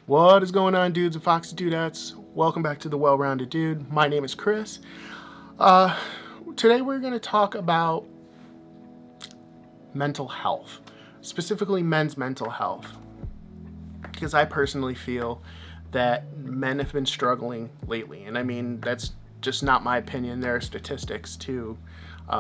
What is going on, dudes and foxy dudettes? Welcome back to the Well-Rounded Dude. My name is Chris. Today we're going to talk about mental health, specifically men's mental health, because I personally feel that men have been struggling lately, and I mean that's just not my opinion. There are statistics to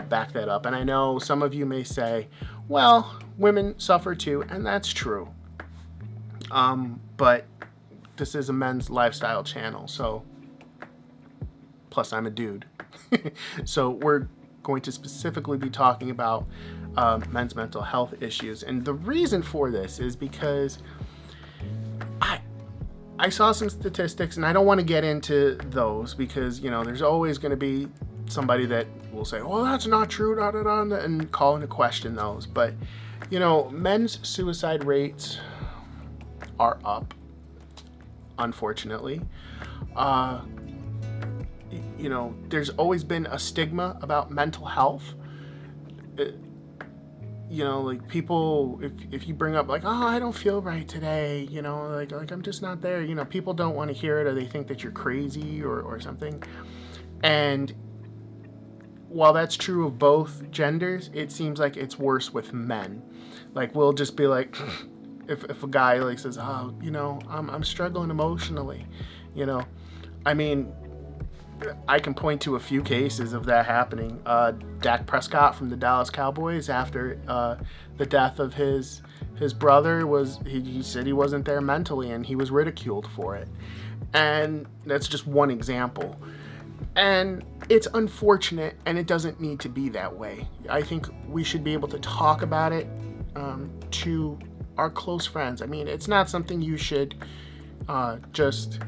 back that up, and I know some of you may say, well, women suffer too, and that's true. But this is a men's lifestyle channel, so plus I'm a dude. So we're going to specifically be talking about men's mental health issues. And the reason for this is because I saw some statistics, and I don't want to get into those because, you know, there's always going to be somebody that will say, well, that's not true, da, da, da, and call into question those. But, you know, men's suicide rates are up, unfortunately. You know, there's always been a stigma about mental health. You know, like people, if you bring up like, oh, I don't feel right today, you know, like I'm just not there, you know, people don't want to hear it, or they think that you're crazy or something. And while that's true of both genders, it seems like it's worse with men. Like we'll just be like, if a guy like says, oh, you know, I'm struggling emotionally, you know, I mean, I can point to a few cases of that happening. Dak Prescott from the Dallas Cowboys, after the death of his brother, he said he wasn't there mentally, and he was ridiculed for it. And that's just one example. And it's unfortunate, and it doesn't need to be that way. I think we should be able to talk about it to our close friends. I mean, it's not something you should just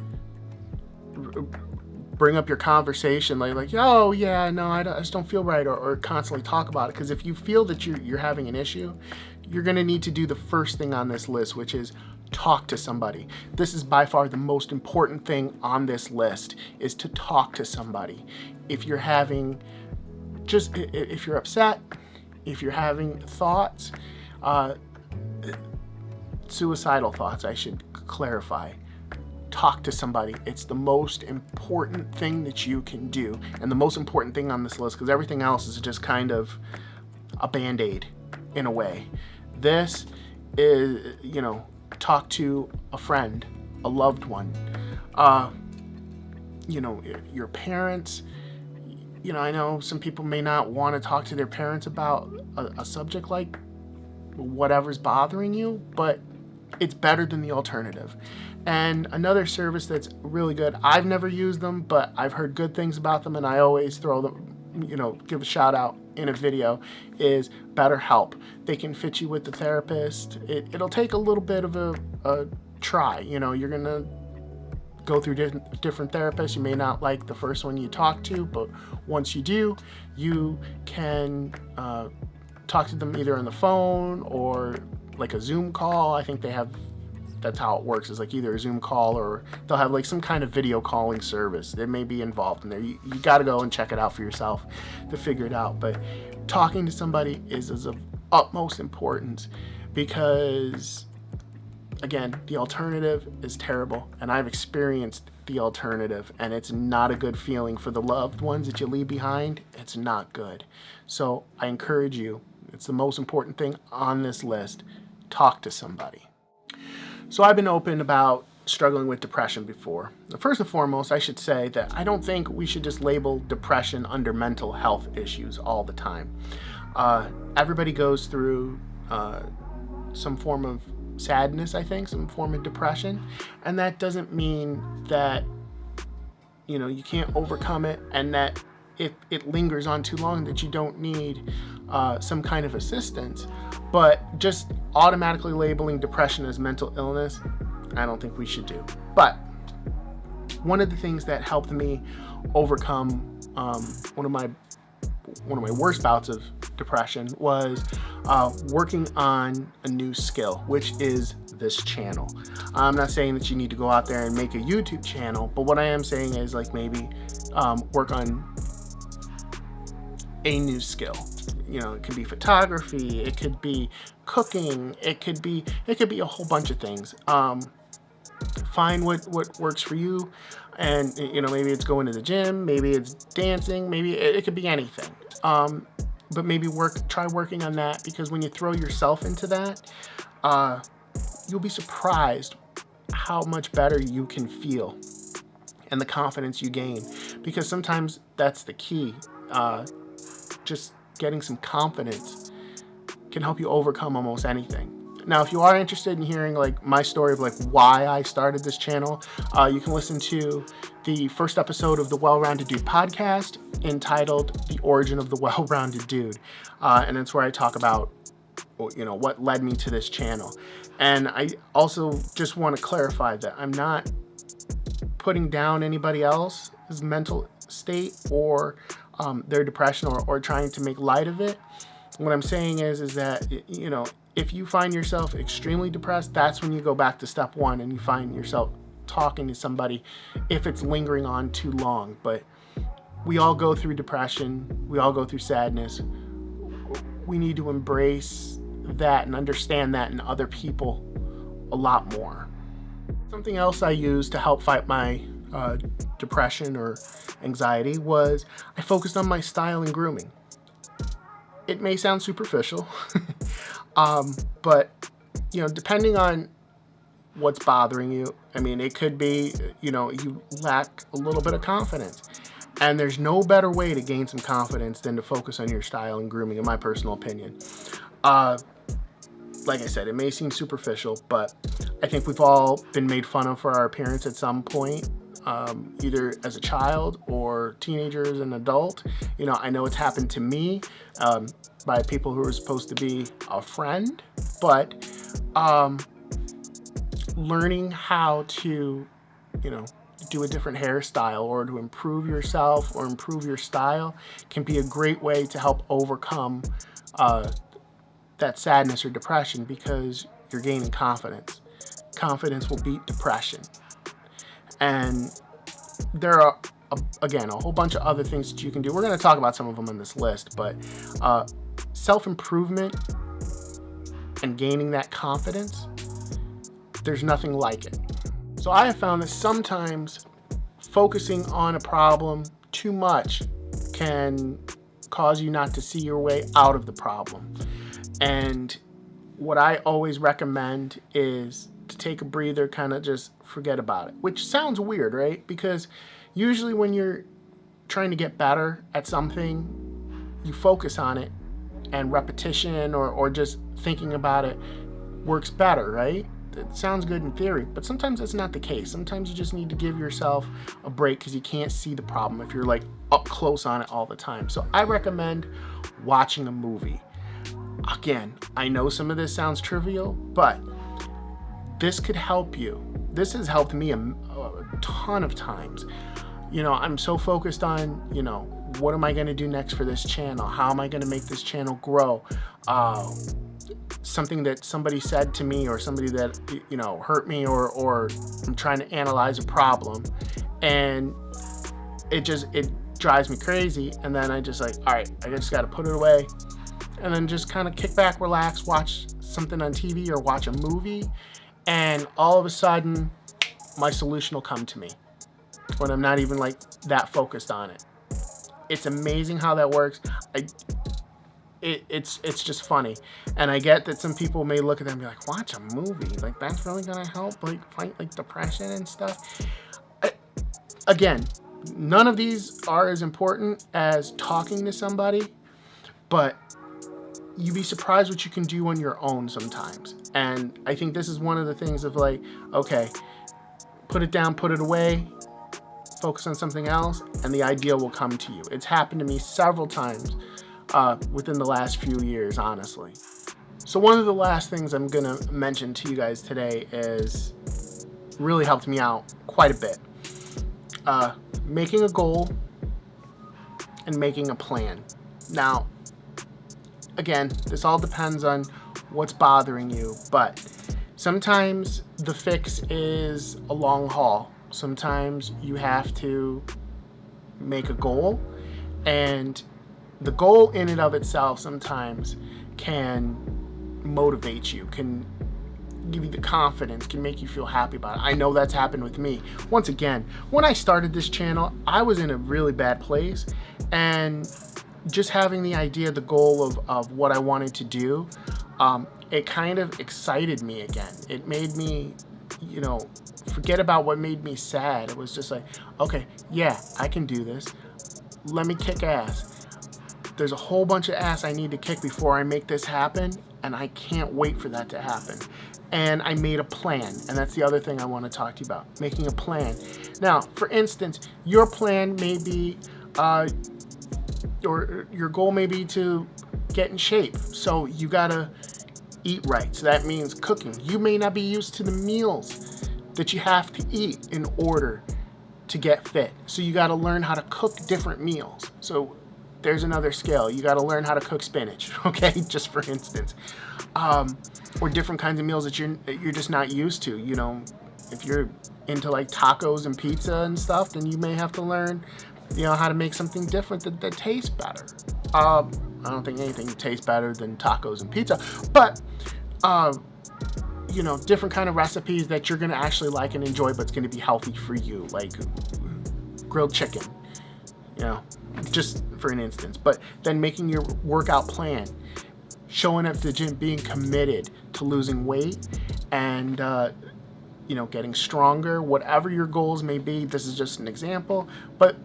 bring up your conversation like, oh yeah, no, I just don't feel right, or constantly talk about it. Because if you feel that you're having an issue, you're going to need to do the first thing on this list, which is talk to somebody. This is by far the most important thing on this list, is to talk to somebody. If you're having if you're upset, if you're having thoughts, suicidal thoughts, I should clarify, talk to somebody. It's the most important thing that you can do, and the most important thing on this list, because everything else is just kind of a band-aid in a way. This is, you know, talk to a friend, a loved one, you know, your parents. You know, I know some people may not want to talk to their parents about a subject like whatever's bothering you, but it's better than the alternative. And another service that's really good, I've never used them, but I've heard good things about them, and I always throw them, you know, give a shout out in a video, is BetterHelp. They can fit you with the therapist. It'll take a little bit of a try. You know, you're gonna go through different therapists. You may not like the first one you talk to, but once you do, you can talk to them either on the phone or like a Zoom call. I think that's how it works, is like either a Zoom call, or they'll have like some kind of video calling service that may be involved in there. You got to go and check it out for yourself to figure it out. But talking to somebody is of utmost importance, because again, the alternative is terrible, and I've experienced the alternative, and it's not a good feeling for the loved ones that you leave behind. It's not good. So I encourage you, it's the most important thing on this list, talk to somebody. So I've been open about struggling with depression before. First and foremost, I should say that I don't think we should just label depression under mental health issues all the time. Everybody goes through some form of sadness, I think, some form of depression, and that doesn't mean that, you know, you can't overcome it, and that if it lingers on too long that you don't need some kind of assistance. But just automatically labeling depression as mental illness, I don't think we should do. But one of the things that helped me overcome one of my worst bouts of depression was working on a new skill, which is this channel. I'm not saying that you need to go out there and make a YouTube channel, but what I am saying is like maybe work on a new skill. You know, it could be photography, it could be cooking, it could be a whole bunch of things. find what works for you. And, maybe it's going to the gym, maybe it's dancing, maybe it could be anything. But maybe try working on that, because when you throw yourself into that, you'll be surprised how much better you can feel and the confidence you gain, because sometimes that's the key. Just getting some confidence can help you overcome almost anything. Now, if you are interested in hearing my story of why I started this channel, you can listen to the first episode of the Well-Rounded Dude podcast, entitled The Origin of the Well-Rounded Dude. And it's where I talk about, what led me to this channel. And I also just want to clarify that I'm not putting down anybody else's mental state or their depression or trying to make light of it. What I'm saying is that, if you find yourself extremely depressed, that's when you go back to step one and you find yourself talking to somebody if it's lingering on too long. But we all go through depression. We all go through sadness. We need to embrace that and understand that in other people a lot more. Something else I used to help fight my depression or anxiety was I focused on my style and grooming. It may sound superficial, but depending on what's bothering you, it could be, you lack a little bit of confidence. And there's no better way to gain some confidence than to focus on your style and grooming, in my personal opinion. Like I said, it may seem superficial, but I think we've all been made fun of for our appearance at some point, either as a child or teenager as an adult. I know it's happened to me by people who are supposed to be a friend, but learning how to, do a different hairstyle or to improve yourself or improve your style can be a great way to help overcome that sadness or depression, because you're gaining confidence. Confidence will beat depression. And there are, again, a whole bunch of other things that you can do. We're going to talk about some of them on this list, but self-improvement and gaining that confidence, there's nothing like it. So I have found that sometimes focusing on a problem too much can cause you not to see your way out of the problem. And what I always recommend is to take a breather, kind of just forget about it, which sounds weird, right? Because usually when you're trying to get better at something, you focus on it, and repetition or just thinking about it works better, right? It sounds good in theory, but sometimes that's not the case. Sometimes you just need to give yourself a break because you can't see the problem if you're up close on it all the time. So I recommend watching a movie. Again, I know some of this sounds trivial, but this could help you. This has helped me a ton of times. I'm so focused on, what am I going to do next for this channel? How am I going to make this channel grow? Something that somebody said to me, or somebody that, hurt me, or I'm trying to analyze a problem, and it drives me crazy. And then I just all right, I just got to put it away, and then just kind of kick back, relax, watch something on TV or watch a movie, and all of a sudden my solution will come to me when I'm not even that focused on it. It's amazing how that works. It's just funny. And I get that some people may look at them and be like, watch a movie? That's really gonna help fight depression and stuff? Again, none of these are as important as talking to somebody, but you'd be surprised what you can do on your own sometimes. And I think this is one of the things of okay, put it down, put it away, focus on something else, and the idea will come to you. It's happened to me several times within the last few years, honestly. So one of the last things I'm going to mention to you guys today is really helped me out quite a bit. Making a goal and making a plan. Now, again, this all depends on what's bothering you, but sometimes the fix is a long haul. Sometimes you have to make a goal, and the goal in and of itself sometimes can motivate you, can give you the confidence, can make you feel happy about it. I know that's happened with me. Once again, when I started this channel, I was in a really bad place, and just having the idea, the goal of what I wanted to do, it kind of excited me again. It made me, you know, forget about what made me sad. It was just like, okay, yeah, I can do this. Let me kick ass. There's a whole bunch of ass I need to kick before I make this happen, and I can't wait for that to happen. And I made a plan, and that's the other thing I want to talk to you about, making a plan. Now, for instance, your plan may be, or your goal may be to get in shape. So you gotta eat right. So that means cooking. You may not be used to the meals that you have to eat in order to get fit. So you gotta learn how to cook different meals. So there's another skill. You gotta learn how to cook spinach, okay? Just for instance. Or different kinds of meals that you're just not used to. You know, if you're into like tacos and pizza and stuff, then you may have to learn, you know, how to make something different that tastes better. I don't think anything tastes better than tacos and pizza, but you know, different kind of recipes that you're gonna actually like and enjoy, but it's gonna be healthy for you, like grilled chicken, you know, just for an instance. But then making your workout plan, showing up to the gym, being committed to losing weight, and you know, getting stronger, whatever your goals may be. This is just an example, but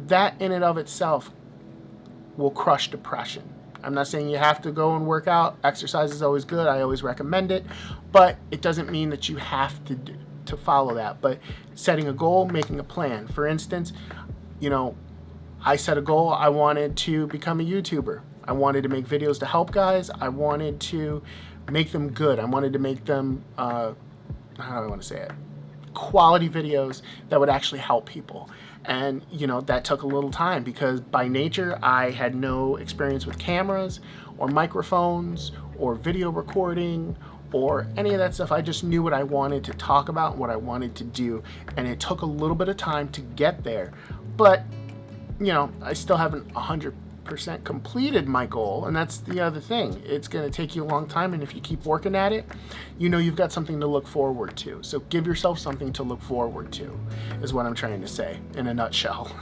that in and of itself will crush depression. I'm not saying you have to go and work out. Exercise is always good. I always recommend it, but it doesn't mean that you have to follow that. But setting a goal, making a plan. For instance, you know, I set a goal. I wanted to become a YouTuber. I wanted to make videos to help guys. I wanted to make them good. I wanted to make them, how do I want to say it? Quality videos that would actually help people. And, you know, that took a little time because by nature, I had no experience with cameras or microphones or video recording or any of that stuff. I just knew what I wanted to talk about, what I wanted to do. And it took a little bit of time to get there. But, you know, I still haven't 100% completed my goal, and that's the other thing. It's going to take you a long time, and if you keep working at it, you know you've got something to look forward to. So give yourself something to look forward to, is what I'm trying to say in a nutshell.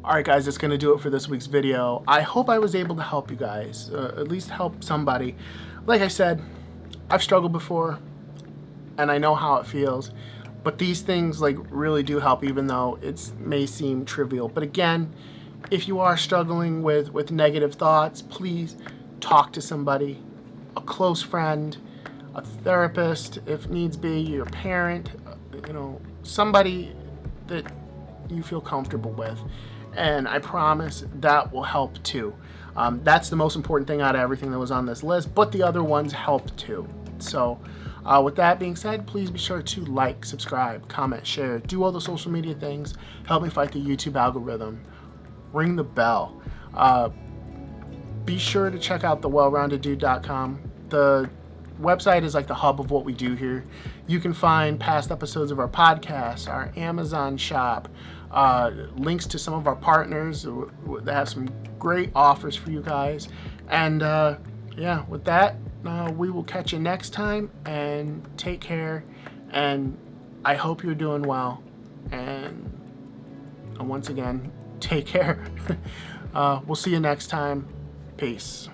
Alright guys, that's going to do it for this week's video. I hope I was able to help you guys, at least help somebody. Like I said, I've struggled before, and I know how it feels, but these things like really do help, even though it may seem trivial. But again, if you are struggling with negative thoughts, please talk to somebody, a close friend, a therapist, if needs be, your parent, you know, somebody that you feel comfortable with. And I promise that will help too. That's the most important thing out of everything that was on this list, but the other ones help too. So with that being said, please be sure to like, subscribe, comment, share, do all the social media things, help me fight the YouTube algorithm. Ring the bell. Be sure to check out thewellroundeddude.com. The website is like the hub of what we do here. You can find past episodes of our podcast, our Amazon shop, links to some of our partners that have some great offers for you guys. And yeah, with that, we will catch you next time, and take care. And I hope you're doing well. And once again, take care. We'll see you next time. Peace.